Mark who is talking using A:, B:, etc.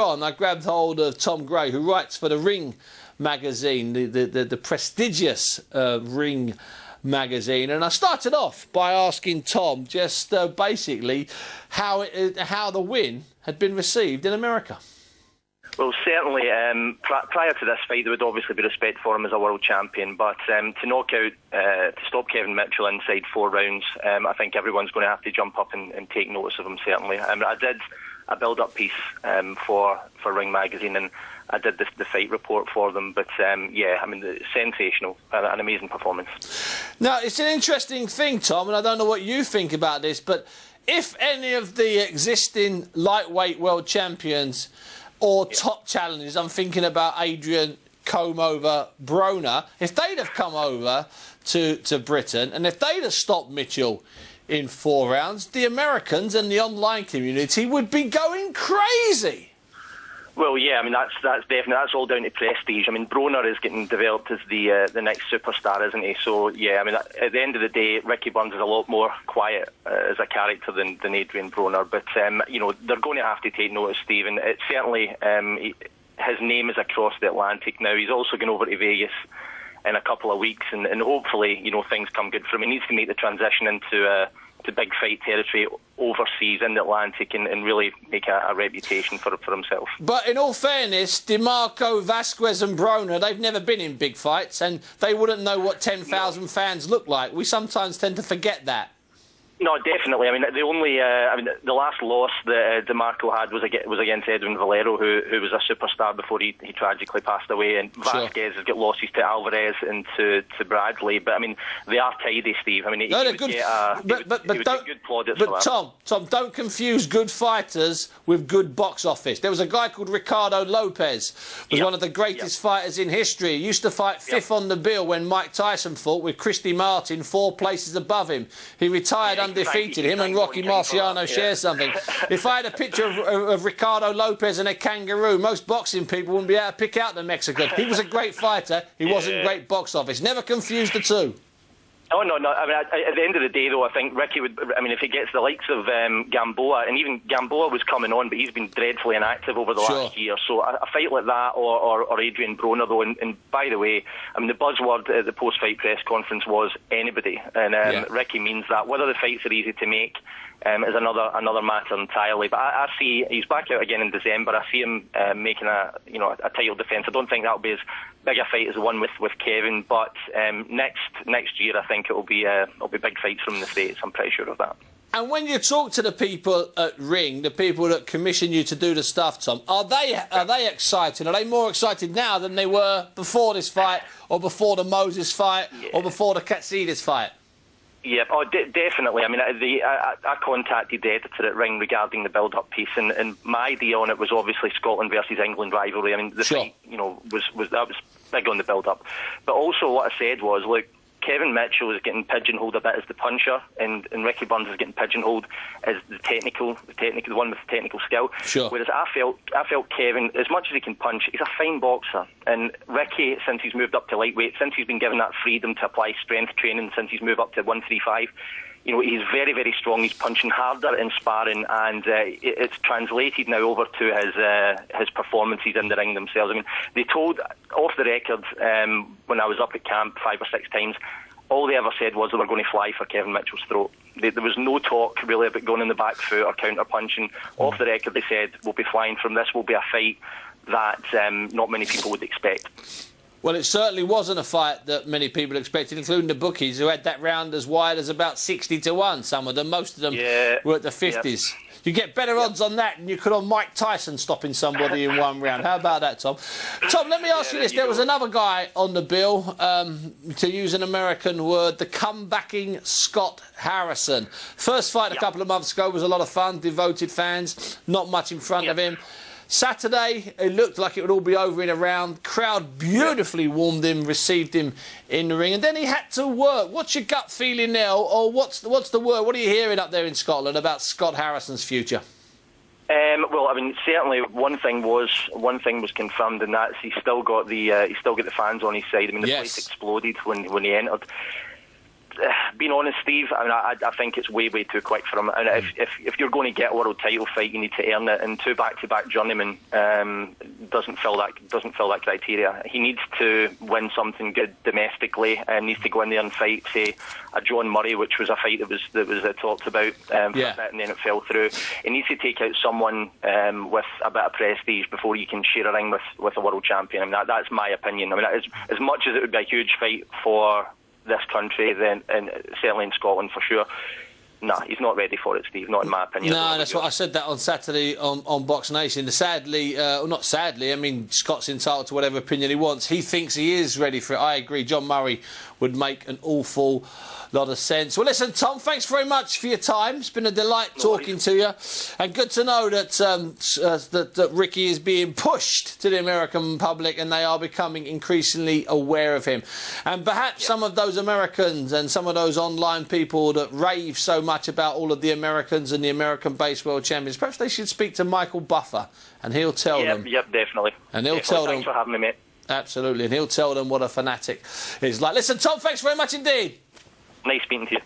A: I grabbed hold of Tom Gray, who writes for the Ring magazine, the prestigious Ring magazine, and I started off by asking Tom just basically how the win had been received in America.
B: Well, certainly, prior to this fight, there would obviously be respect for him as a world champion, but to knock out, to stop Kevin Mitchell inside 4 rounds, I think everyone's going to have to jump up and take notice of him, certainly. I did a build-up piece for Ring magazine, and I did the fight report for them, but yeah, I mean, sensational, an amazing performance.
A: Now, it's an interesting thing, Tom, and I don't know what you think about this, but if any of the existing lightweight world champions or top challengers, I'm thinking about Adrian Broner, if they'd have come over to Britain and if they'd have stopped Mitchell in 4 rounds, the Americans and the online community would be going crazy.
B: Well, yeah, I mean, that's definitely, that's all down to prestige. I mean, Broner is getting developed as the next superstar, isn't he? So, yeah, I mean, at the end of the day, Ricky Burns is a lot more quiet as a character than Adrian Broner. But, you know, they're going to have to take notice, Stephen. It's certainly, his name is across the Atlantic now. He's also going over to Vegas in a couple of weeks, and hopefully, you know, things come good for him. He needs to make the transition into to big fight territory overseas in the Atlantic and really make a reputation for himself.
A: But in all fairness, DeMarco, Vasquez and Broner, they've never been in big fights and they wouldn't know what 10,000 fans look like. We sometimes tend to forget that.
B: No, definitely. I mean, the last loss that DeMarco had was against Edwin Valero, who was a superstar before he tragically passed away. And Vasquez has got losses to Alvarez and to Bradley. But I mean, they are tidy, Steve. I mean, he would get good plaudits for that.
A: Tom, don't confuse good fighters with good box office. There was a guy called Ricardo Lopez, was one of the greatest fighters in history. He used to fight fifth on the bill when Mike Tyson fought with Christy Martin 4 places above him. He retired undefeated. Him and Rocky Marciano share something. If I had a picture of Ricardo Lopez and a kangaroo, most boxing people wouldn't be able to pick out the Mexican. He was a great fighter. He wasn't great box office. Never confuse the two.
B: Oh, no. I mean, at the end of the day, though, I think Ricky would... I mean, if he gets the likes of Gamboa, and even Gamboa was coming on, but he's been dreadfully inactive over the last year. So a fight like that, or Adrian Broner, though, and by the way, I mean, the buzzword at the post-fight press conference was anybody, and Ricky means that. Whether the fights are easy to make is another matter entirely. But I see he's back out again in December. I see him making a title defence. I don't think that'll be as big a fight as the one with Kevin, but next year I think it'll be big fights from the States. I'm pretty sure of that.
A: And when you talk to the people at Ring, the people that commission you to do the stuff, Tom, are they excited? Are they more excited now than they were before this fight, or before the Moses fight, or before the Katsidis fight?
B: Yeah, definitely. I mean, I contacted the editor at Ring regarding the build-up piece, and my idea on it was obviously Scotland versus England rivalry. I mean, the fight, you know, was big on the build-up, but also what I said was, look, Kevin Mitchell is getting pigeonholed a bit as the puncher, and Ricky Burns is getting pigeonholed as the one with the technical skill. Whereas I felt Kevin, as much as he can punch, he's a fine boxer. And Ricky, since he's moved up to lightweight, since he's been given that freedom to apply strength training, since he's moved up to 135, you know, he's very, very strong. He's punching harder in sparring, and it's translated now over to his performances in the ring themselves. I mean, they told, off the record, when I was up at camp 5 or 6 times, all they ever said was they were going to fly for Kevin Mitchell's throat. There was no talk really about going in the back foot or counter punching. Off the record, they said, we'll be flying from this. Will be a fight that not many people would expect.
A: Well, it certainly wasn't a fight that many people expected, including the bookies, who had that round as wide as about 60-1. Some of them, most of them, were at the 50s. You get better odds on that than you could on Mike Tyson stopping somebody in 1 round. How about that, Tom? Tom, let me ask you this. There was another guy on the bill, to use an American word, the comebacking Scott Harrison. First fight a couple of months ago was a lot of fun, devoted fans, not much in front of him. Saturday, it looked like it would all be over in a round. Crowd beautifully warmed him, received him in the ring, and then he had to work. What's your gut feeling now, or what's the word? What are you hearing up there in Scotland about Scott Harrison's future?
B: Well, I mean, certainly one thing was confirmed, and that's he's still got the fans on his side. I mean, the place exploded when he entered. being honest, Steve, I think it's way too quick for him. And if you're going to get a world title fight, you need to earn it. And 2 back-to-back journeymen doesn't fill that criteria. He needs to win something good domestically, and needs to go in there and fight, say, a John Murray, which was a fight that was talked about for a bit, and then it fell through. He needs to take out someone with a bit of prestige before you can share a ring with a world champion. I mean, that's my opinion. I mean, as much as it would be a huge fight for this country, then, and certainly in Scotland for sure, no, he's not ready for it, Steve. Not in my opinion.
A: No, that's what I said that on Saturday on Box Nation. Sadly, not sadly, I mean, Scott's entitled to whatever opinion he wants. He thinks he is ready for it. I agree. John Murray would make an awful lot of sense. Well, listen, Tom, thanks very much for your time. It's been a delight talking to you, and good to know that that Ricky is being pushed to the American public, and they are becoming increasingly aware of him. And perhaps some of those Americans and some of those online people that rave so much about all of the Americans and the American-based world champions, perhaps they should speak to Michael Buffer, and he'll tell them.
B: Yep, definitely.
A: And he'll tell them.
B: Thanks for having me, mate.
A: Absolutely, and he'll tell them what a fanatic is like. Listen, Tom, thanks very much indeed.
B: Nice speaking to you.